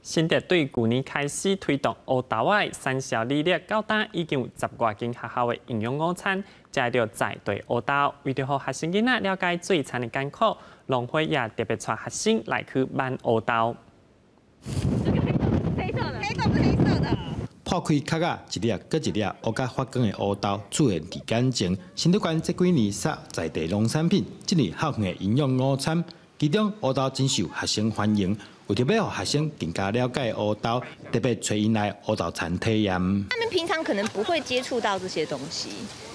新竹对去年开始推动黑豆仔产销履历，到今已经有10多间学校的营养午餐，食到在地黑豆。为着让学生囡仔了解做餐的艰苦，农会也特别带学生来去慢黑豆。黑色的，黑豆是黑色的。破开壳啊，一粒搁一粒乌甲发光的黑豆出现伫眼前。新竹县这几年撒在地农产品，今年校园的营养午餐，其中黑豆真受学生欢迎。为着要让学生更加了解黑豆，特别找因来黑豆餐体验。他们平常可能不会接触到这些东西，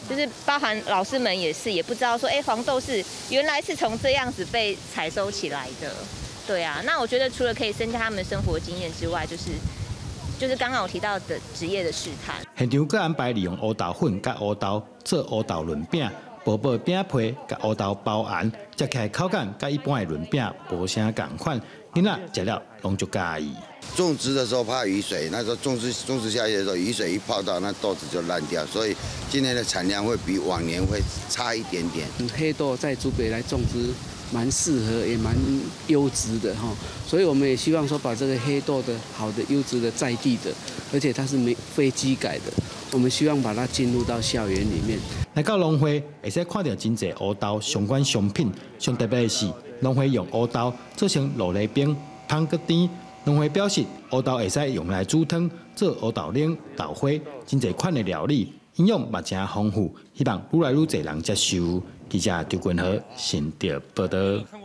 就是包含老师们也是，也不知道说，黄豆是原来是从这样子被采收起来的。对啊，那我觉得除了可以增加他们的生活经验之外，就是刚刚我提到的职业的试探。现场阁安排利用黑豆粉甲黑豆做黑豆润饼，薄薄饼皮甲黑豆包完，食起来口感甲一般的润饼无啥共款。囡仔食了拢就介意。种植的时候怕雨水，那时候种植下去的时候，雨水一泡到，那豆子就烂掉，所以今年的产量会比往年会差一点点。黑豆在竹北来种植蛮适合，也蛮优质的哈，所以我们也希望说把这个黑豆的好的优质的在地的，而且它是非机改的，我们希望把它进入到校园里面。来到农会，会使看到真侪黑豆相关商品，上特别的是农会用黑豆做成落梨饼、香葛甜。农会表示，黑豆会使用来煮汤、做黑豆冷、豆花，真侪款的料理，营养嘛真丰富，希望愈来愈侪人接受。记者周君和新竹报道。